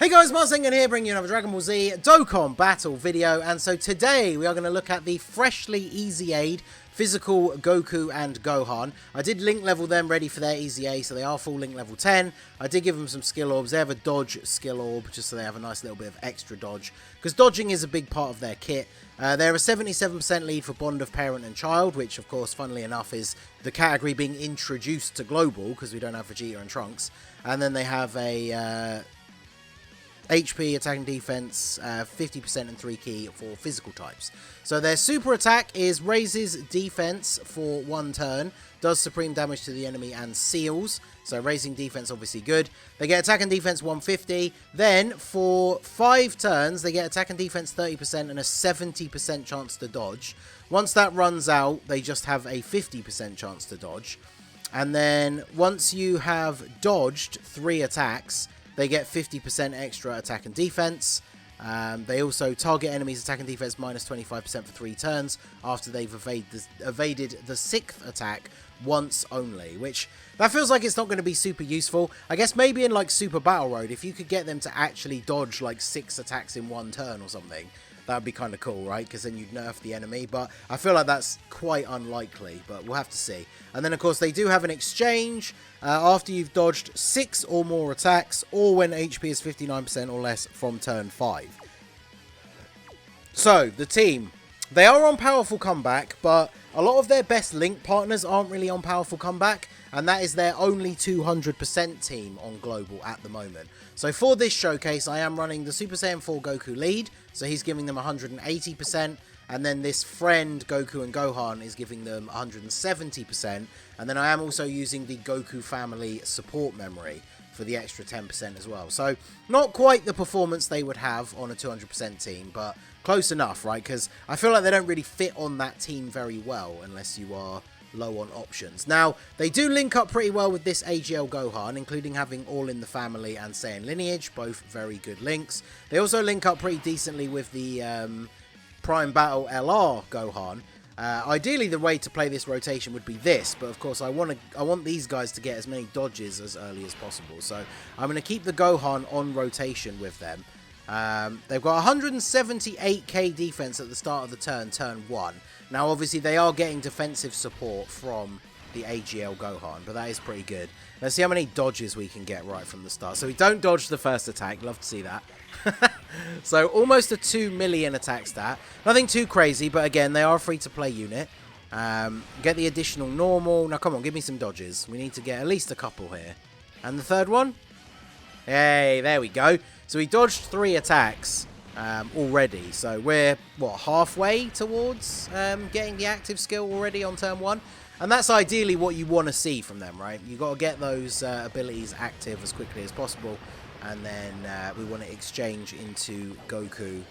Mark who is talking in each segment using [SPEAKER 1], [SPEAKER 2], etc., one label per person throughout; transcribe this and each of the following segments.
[SPEAKER 1] Hey guys, Marzingan here, bringing you another Dragon Ball Z Dokkan battle video, and so today we are going to look at the freshly EZA'd physical Goku and Gohan. I did link level them ready for their EZA, so they are full link level 10. I did give them some skill orbs. They have a dodge skill orb, just so they have a nice little bit of extra dodge, because dodging is a big part of their kit. They're a 77% lead for Bond of Parent and Child, which of course, funnily enough, is the category being introduced to Global, because we don't have Vegeta and Trunks. And then they have a HP, attack and defense, 50% and 3 key for physical types. So their super attack is raises defense for 1 turn, does supreme damage to the enemy and seals. So raising defense obviously good. They get attack and defense 150. Then for 5 turns, they get attack and defense 30% and a 70% chance to dodge. Once that runs out, they just have a 50% chance to dodge. And then once you have dodged 3 attacks, they get 50% extra attack and defense. They also target enemies attack and defense minus 25% for 3 turns after they've evaded the 6th attack once only, which that feels like it's not going to be super useful. I guess maybe in like Super Battle Road, if you could get them to actually dodge like 6 attacks in 1 turn or something, that would be kind of cool, right? Because then you'd nerf the enemy, but I feel like that's quite unlikely, but we'll have to see. And then, of course, they do have an exchange after you've dodged 6 or more attacks, or when HP is 59% or less from turn 5. So, the team. They are on Powerful Comeback, but a lot of their best link partners aren't really on Powerful Comeback, and that is their only 200% team on Global at the moment. So for this showcase, I am running the Super Saiyan 4 Goku lead, so he's giving them 180%, and then this friend Goku and Gohan is giving them 170%, and then I am also using the Goku family support memory for the extra 10% as well. So not quite the performance they would have on a 200% team, but close enough, right? Because I feel like they don't really fit on that team very well unless you are low on options. Now, they do link up pretty well with this AGL Gohan, including having All in the Family and Saiyan Lineage, both very good links. They also link up pretty decently with the Prime Battle LR Gohan. Ideally, the way to play this rotation would be this, but of course I want these guys to get as many dodges as early as possible. So I'm going to keep the Gohan on rotation with them. They've got 178k defense at the start of the turn 1. Now, obviously, they are getting defensive support from the AGL Gohan, but that is pretty good. Let's see how many dodges we can get right from the start. So we don't dodge the first attack. Love to see that. So almost a 2 million attack stat. Nothing too crazy, but again, they are a free-to-play unit. Get the additional normal. Now, come on, give me some dodges. We need to get at least a couple here. And the third one? Hey, there we go. So we dodged 3 attacks already. So we're, what, halfway towards getting the active skill already on turn 1? And that's ideally what you want to see from them, right? You've got to get those abilities active as quickly as possible. And then we want to exchange into Goku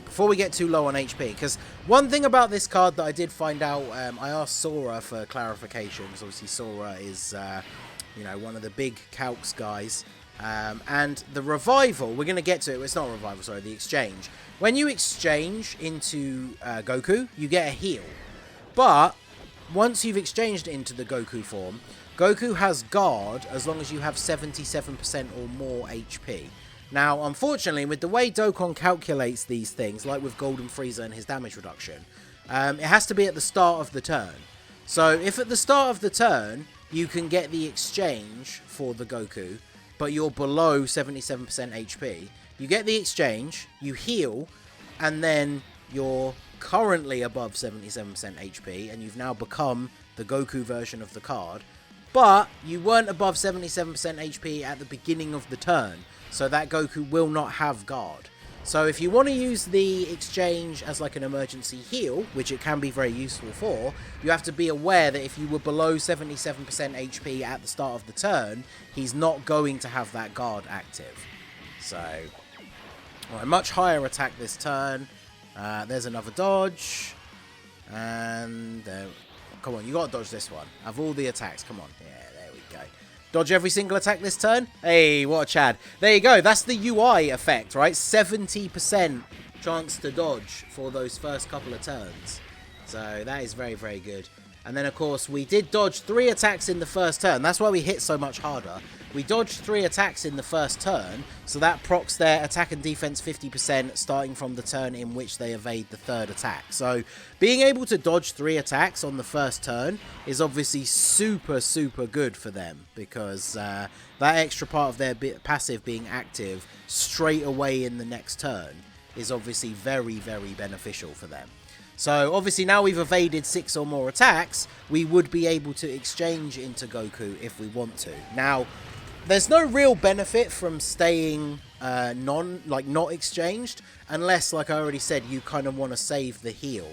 [SPEAKER 1] before we get too low on HP. Because one thing about this card that I did find out, I asked Sora for clarification. Because obviously Sora is, you know, one of the big Calcs guys. And the revival, we're going to get to it. It's not a revival, sorry, the exchange. When you exchange into Goku, you get a heal. But once you've exchanged into the Goku form, Goku has guard as long as you have 77% or more HP. Now, unfortunately, with the way Dokkan calculates these things, like with Golden Frieza and his damage reduction, it has to be at the start of the turn. So if at the start of the turn, you can get the exchange for the Goku, but you're below 77% HP, you get the exchange, you heal, and then you're currently above 77% HP, and you've now become the Goku version of the card, but you weren't above 77% HP at the beginning of the turn, so that Goku will not have guard. So if you want to use the exchange as like an emergency heal, which it can be very useful for, you have to be aware that if you were below 77% HP at the start of the turn, he's not going to have that guard active. So, alright, much higher attack this turn. There's another dodge. And, come on, you got to dodge this one. Of all the attacks, come on. Yeah, there we go. Dodge every single attack this turn. Hey, what a Chad. There you go. That's the UI effect, right? 70% chance to dodge for those first couple of turns. So that is very, very good. And then, of course, we did dodge 3 attacks in the first turn. That's why we hit so much harder. We dodged 3 attacks in the first turn, so that procs their attack and defense 50% starting from the turn in which they evade the 3rd attack. So being able to dodge 3 attacks on the first turn is obviously super, super good for them, because that extra part of their passive being active straight away in the next turn is obviously very, very beneficial for them. So obviously now we've evaded 6 or more attacks, we would be able to exchange into Goku if we want to. Now, there's no real benefit from staying not exchanged, unless, like I already said, you kind of want to save the heal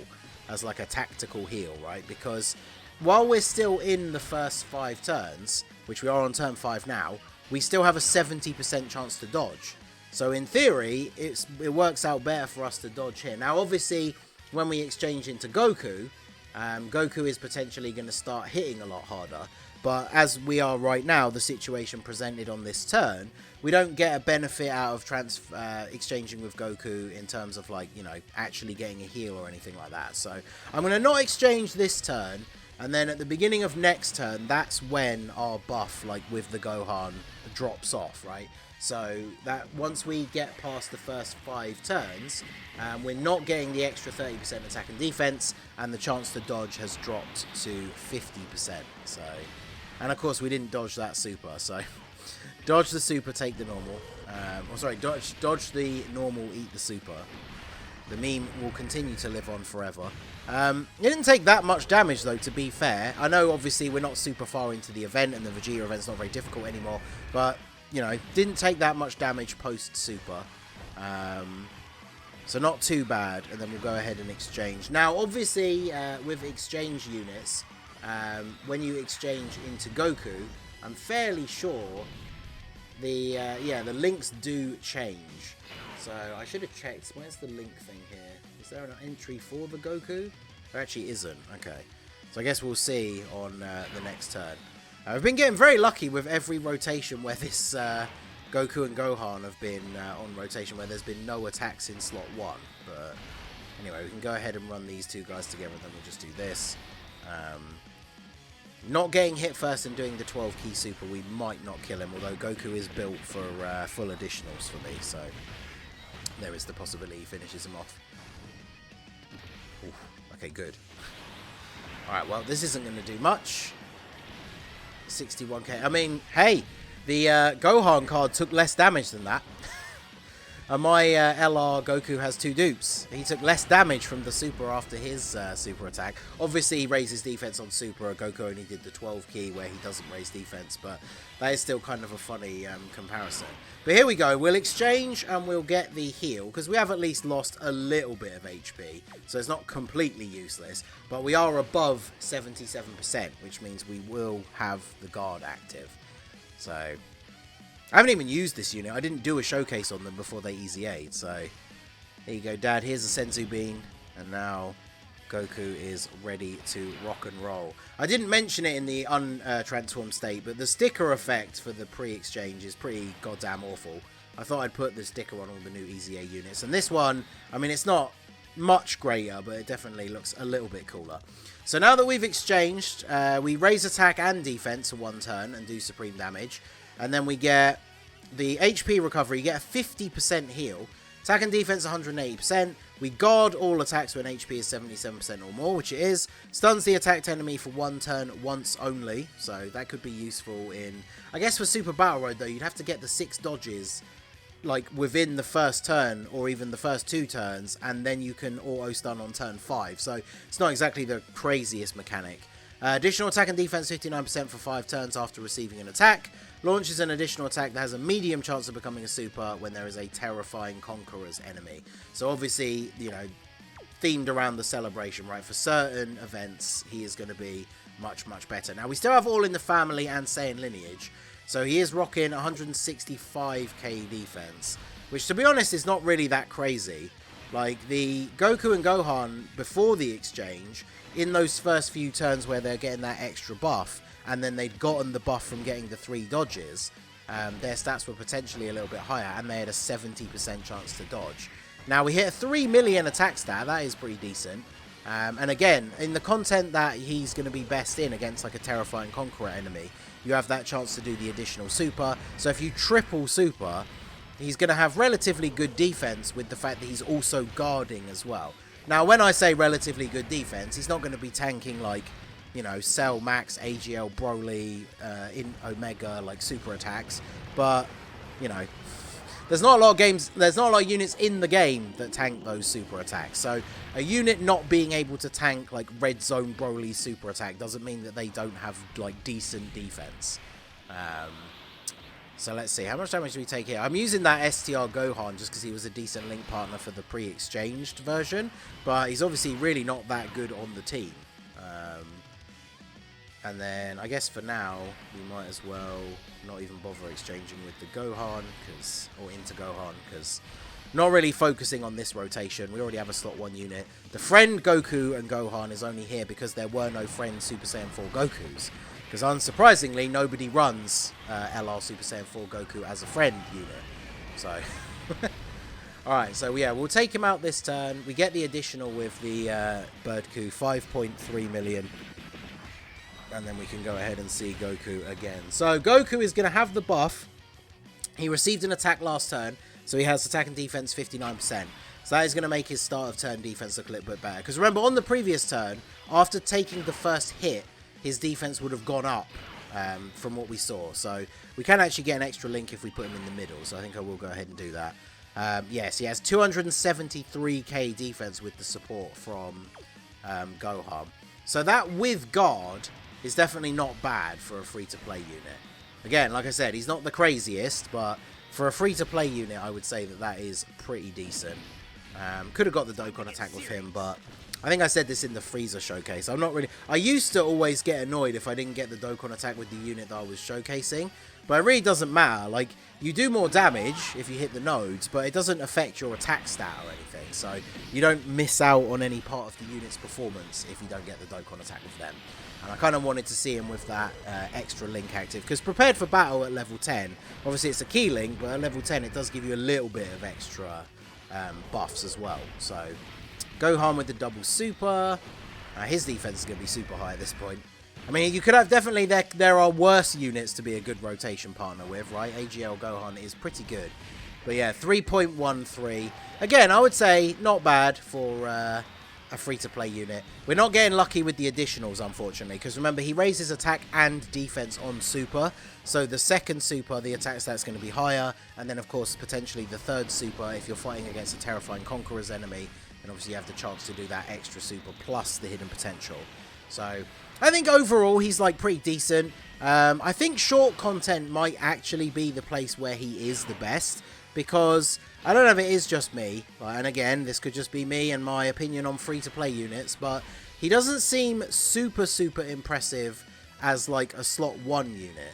[SPEAKER 1] as like a tactical heal, right? Because while we're still in the first 5 turns, which we are on turn 5 now, we still have a 70% chance to dodge. So in theory, it works out better for us to dodge here. Now, obviously, when we exchange into Goku, Goku is potentially going to start hitting a lot harder. But as we are right now, the situation presented on this turn, we don't get a benefit out of exchanging with Goku in terms of, like, you know, actually getting a heal or anything like that. So I'm going to not exchange this turn, and then at the beginning of next turn, that's when our buff, like with the Gohan, drops off, right? So that once we get past the first 5 turns, we're not getting the extra 30% attack and defense, and the chance to dodge has dropped to 50%. So, and of course we didn't dodge that super, so dodge the super, take the normal. Dodge the normal, eat the super. The meme will continue to live on forever. It didn't take that much damage, though, to be fair. I know, obviously, we're not super far into the event, and the Vegeta event's not very difficult anymore, but, you know, didn't take that much damage post-super. So not too bad, and then we'll go ahead and exchange. Now, obviously, with exchange units, when you exchange into Goku, I'm fairly sure the links do change. So I should have checked. Where's the link thing here? Is there an entry for the Goku? There actually isn't. Okay. So I guess we'll see on the next turn. We've been getting very lucky with every rotation where this Goku and Gohan have been on rotation, where there's been no attacks in slot 1. But anyway, we can go ahead and run these 2 guys together, and then we'll just do this. Not getting hit first and doing the 12 key super, we might not kill him, although Goku is built for full additionals for me, so there is the possibility he finishes him off. Oof, okay, good. Alright, well, this isn't going to do much. 61k. I mean, hey, the Gohan card took less damage than that. And my LR Goku has 2 dupes. He took less damage from the super after his super attack. Obviously, he raised his defense on super. Goku only did the 12 key where he doesn't raise defense, but that is still kind of a funny comparison. But here we go. We'll exchange and we'll get the heal, because we have at least lost a little bit of HP, so it's not completely useless. But we are above 77%, which means we will have the guard active. So I haven't even used this unit. I didn't do a showcase on them before they EZA'd. So there you go, Dad. Here's a Senzu Bean. And now Goku is ready to rock and roll. I didn't mention it in the untransformed state, but the sticker effect for the pre-exchange is pretty goddamn awful. I thought I'd put the sticker on all the new EZA units. And this one, I mean, it's not much greater, but it definitely looks a little bit cooler. So now that we've exchanged, we raise attack and defense for 1 turn and do supreme damage. And then we get the HP recovery. You get a 50% heal. Attack and defense 180%. We guard all attacks when HP is 77% or more, which it is. Stuns the attacked enemy for 1 turn once only. So that could be useful in... I guess for Super Battle Road, though, you'd have to get the 6 dodges like within the first turn or even the first 2 turns, and then you can auto stun on turn 5. So it's not exactly the craziest mechanic. Additional attack and defense 59% for 5 turns after receiving an attack. Launches an additional attack that has a medium chance of becoming a super when there is a terrifying conqueror's enemy. So obviously, you know, themed around the celebration, right? For certain events, he is going to be much, much better. Now, we still have All in the Family and Saiyan lineage. So he is rocking 165k defense, which, to be honest, is not really that crazy. Like, the Goku and Gohan, before the exchange, in those first few turns where they're getting that extra buff, and then they'd gotten the buff from getting the 3 dodges, their stats were potentially a little bit higher, and they had a 70% chance to dodge. Now, we hit a 3 million attack stat. That is pretty decent. And again, in the content that he's going to be best in against like a Terrifying Conqueror enemy, you have that chance to do the additional super. So if you triple super, he's going to have relatively good defense with the fact that he's also guarding as well. Now, when I say relatively good defense, he's not going to be tanking like, you know, Cell, Max, AGL, Broly, in Omega, like super attacks. But, you know, there's not a lot of units in the game that tank those super attacks. So a unit not being able to tank like Red Zone Broly's super attack doesn't mean that they don't have like decent defense. So let's see, how much damage do we take here? I'm using that STR Gohan just because he was a decent link partner for the pre-exchanged version, but he's obviously really not that good on the team. And then I guess for now we might as well not even bother exchanging with the Gohan or into Gohan, because not really focusing on this rotation. We already have a slot 1 unit. The friend Goku and Gohan is only here because there were no friend Super Saiyan 4 Gokus. Because unsurprisingly, nobody runs LR Super Saiyan 4 Goku as a friend unit. So, alright, so yeah, we'll take him out this turn. We get the additional with the Bird Coup, 5.3 million. And then we can go ahead and see Goku again. So Goku is going to have the buff. He received an attack last turn, so he has attack and defense 59%. So that is going to make his start of turn defense look a little bit better. Because remember, on the previous turn, after taking the first hit, his defense would have gone up from what we saw. So we can actually get an extra link if we put him in the middle. So I think I will go ahead and do that. Yes, he has 273k defense with the support from Gohan. So that with guard is definitely not bad for a free-to-play unit. Again, like I said, he's not the craziest, but for a free-to-play unit, I would say that that is pretty decent. Could have got the Dokkan attack with him, but I think I said this in the Freezer showcase. I'm not really... I used to always get annoyed if I didn't get the Dokkan attack with the unit that I was showcasing, but it really doesn't matter. Like, you do more damage if you hit the nodes, but it doesn't affect your attack stat or anything, so you don't miss out on any part of the unit's performance if you don't get the Dokkan attack with them. And I kind of wanted to see him with that extra link active, because prepared for battle at level 10, obviously it's a key link, but at level 10 it does give you a little bit of extra buffs as well. So Gohan with the double super. His defense is going to be super high at this point. I mean, you could have definitely, there are worse units to be a good rotation partner with, right? AGL Gohan is pretty good. But yeah, 3.13. Again, I would say not bad for a free-to-play unit. We're not getting lucky with the additionals, unfortunately, because remember, he raises attack and defense on super. So the second super, the attack stat's going to be higher. And then, of course, potentially the third super, if you're fighting against a Terrifying Conqueror's enemy, and obviously you have the chance to do that extra super plus the hidden potential. So I think overall he's like pretty decent. I think short content might actually be the place where he is the best, because I don't know if it is just me, and again, this could just be me and my opinion on free-to-play units, but he doesn't seem super impressive as like a slot 1 unit.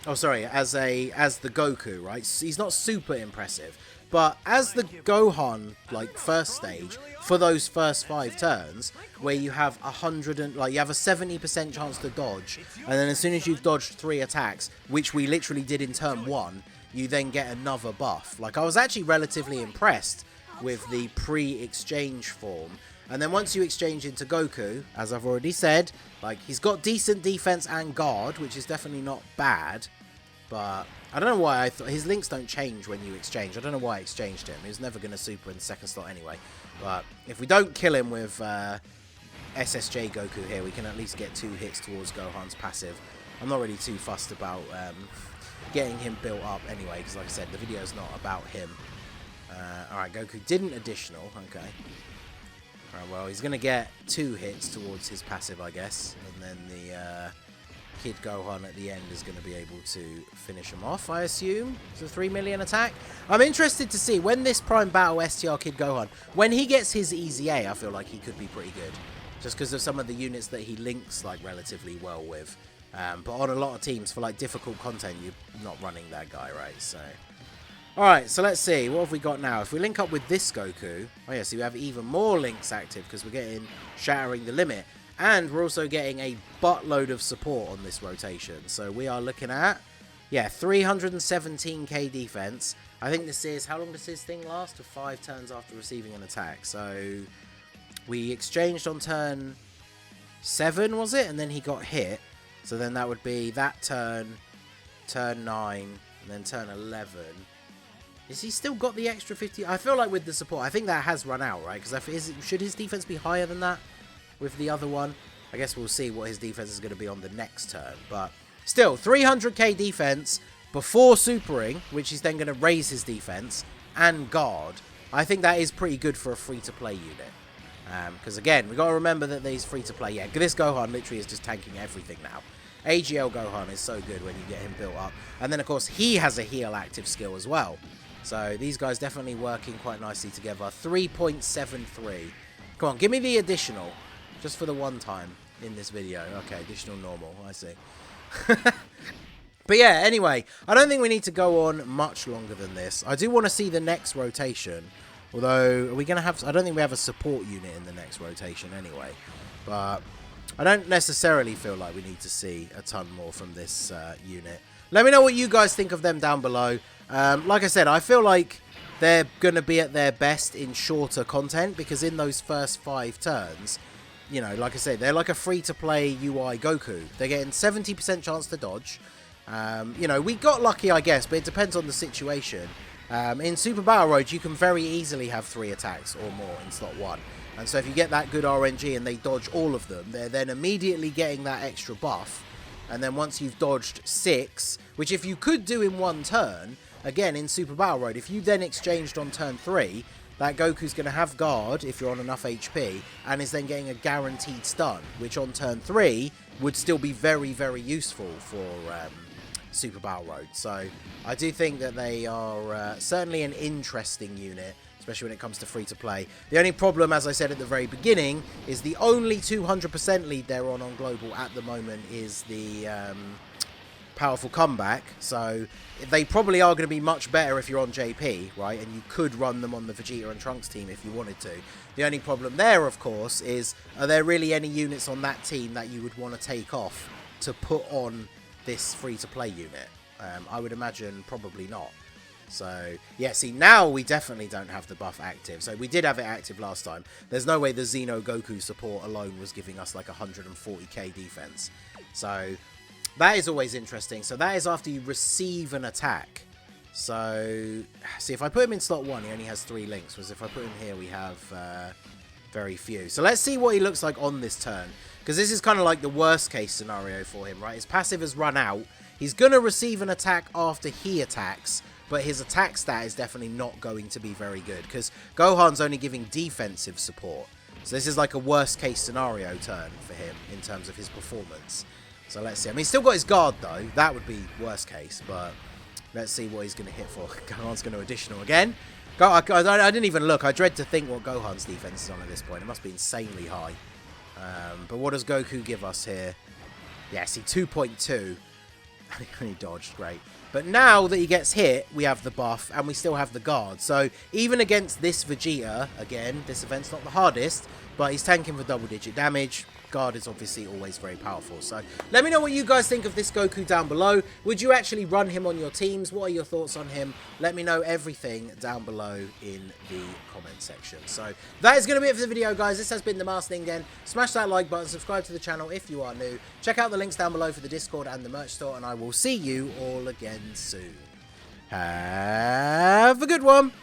[SPEAKER 1] Oh, sorry, as the Goku, right? He's not super impressive, but as the Gohan, like, first stage, for those first 5 turns, where you have you have a 70% chance to dodge, and then as soon as you've dodged 3 attacks, which we literally did in turn 1, you then get another buff. Like, I was actually relatively impressed with the pre-exchange form. And then once you exchange into Goku, as I've already said, like, he's got decent defense and guard, which is definitely not bad. But I don't know why I thought his links don't change when you exchange. I don't know why I exchanged him. He was never going to super in the second slot anyway. But if we don't kill him with SSJ Goku here, we can at least get 2 hits towards Gohan's passive. I'm not really too fussed about getting him built up anyway, because like I said, the video's not about him. Alright, Goku didn't additional. Okay. Alright, well, he's going to get 2 hits towards his passive, I guess. And then the Kid Gohan at the end is going to be able to finish him off, I assume. It's a 3 million attack. I'm interested to see when this Prime Battle STR Kid Gohan, when he gets his EZA, I feel like he could be pretty good. Just because of some of the units that he links like relatively well with. But on a lot of teams, for like difficult content, you're not running that guy, right? So, alright, so let's see. What have we got now? If we link up with this Goku, oh yeah, so we have even more links active because we're getting Shattering the Limit. And we're also getting a buttload of support on this rotation. So we are looking at, yeah, 317k defense. I think this is, how long does this thing last? For 5 turns after receiving an attack. So we exchanged on turn 7, was it? And then he got hit. So then that would be that turn, turn 9, and then turn 11. Is he still got the extra 50? I feel like with the support, I think that has run out, right? Because should his defense be higher than that with the other one? I guess we'll see what his defense is going to be on the next turn. But still, 300k defense before supering, which is then going to raise his defense, and guard. I think that is pretty good for a free-to-play unit. Because again, we got to remember that these free-to-play, yeah, this Gohan literally is just tanking everything now. AGL Gohan is so good when you get him built up. And then, of course, he has a heal active skill as well. So these guys definitely working quite nicely together. 3.73. Come on, give me the additional. Just for the one time in this video. Okay, additional normal. I see. But yeah, anyway, I don't think we need to go on much longer than this. I do want to see the next rotation. Although, are we going to have... I don't think we have a support unit in the next rotation anyway. But I don't necessarily feel like we need to see a ton more from this unit. Let me know what you guys think of them down below. Like I said, I feel like they're going to be at their best in shorter content. Because in those first 5 turns, you know, like I said, they're like a free-to-play UI Goku. They're getting 70% chance to dodge. You know, we got lucky, I guess, but it depends on the situation. In Super Battle Road, you can very easily have 3 attacks or more in slot 1. And so if you get that good RNG and they dodge all of them, they're then immediately getting that extra buff. And then once you've dodged 6, which if you could do in 1 turn, again, in Super Battle Road, if you then exchanged on turn 3, that Goku's going to have guard if you're on enough HP, and is then getting a guaranteed stun, which on turn 3 would still be very, very useful for... Super Battle Road. So I do think that they are certainly an interesting unit, especially when it comes to free-to-play. The only problem, as I said at the very beginning, is the only 200% lead they're on Global at the moment is the powerful comeback. So they probably are going to be much better if you're on JP, right? And you could run them on the Vegeta and Trunks team if you wanted to. The only problem there, of course, is are there really any units on that team that you would want to take off to put on this free-to-play unit? I would imagine probably not. So, yeah, see, now we definitely don't have the buff active. So we did have it active last time. There's no way the Xeno Goku support alone was giving us like 140k defense. So that is always interesting. So that is after you receive an attack. So, see, if I put him in slot 1, he only has 3 links. Whereas if I put him here, we have very few. So let's see what he looks like on this turn. Because this is kind of like the worst case scenario for him, right? His passive has run out. He's going to receive an attack after he attacks, but his attack stat is definitely not going to be very good. Because Gohan's only giving defensive support. So this is like a worst case scenario turn for him in terms of his performance. So let's see. I mean, he's still got his guard though. That would be worst case, but let's see what he's going to hit for. Gohan's going to additional again. I didn't even look. I dread to think what Gohan's defense is on at this point. It must be insanely high. But what does Goku give us here? Yeah, see, 2.2. And he dodged, great. But now that he gets hit, we have the buff, and we still have the guard. So, even against this Vegeta, again, this event's not the hardest, but he's tanking for double-digit damage. Guard is obviously always very powerful. So, let me know what you guys think of this Goku down below. Would you actually run him on your teams? What are your thoughts on him? Let me know everything down below in the comment section. So, that is going to be it for the video, guys. This has been the Masked Ningen. Smash that like button, subscribe to the channel if you are new. Check out the links down below for the Discord and the merch store, and I will see you all again soon. Have a good one.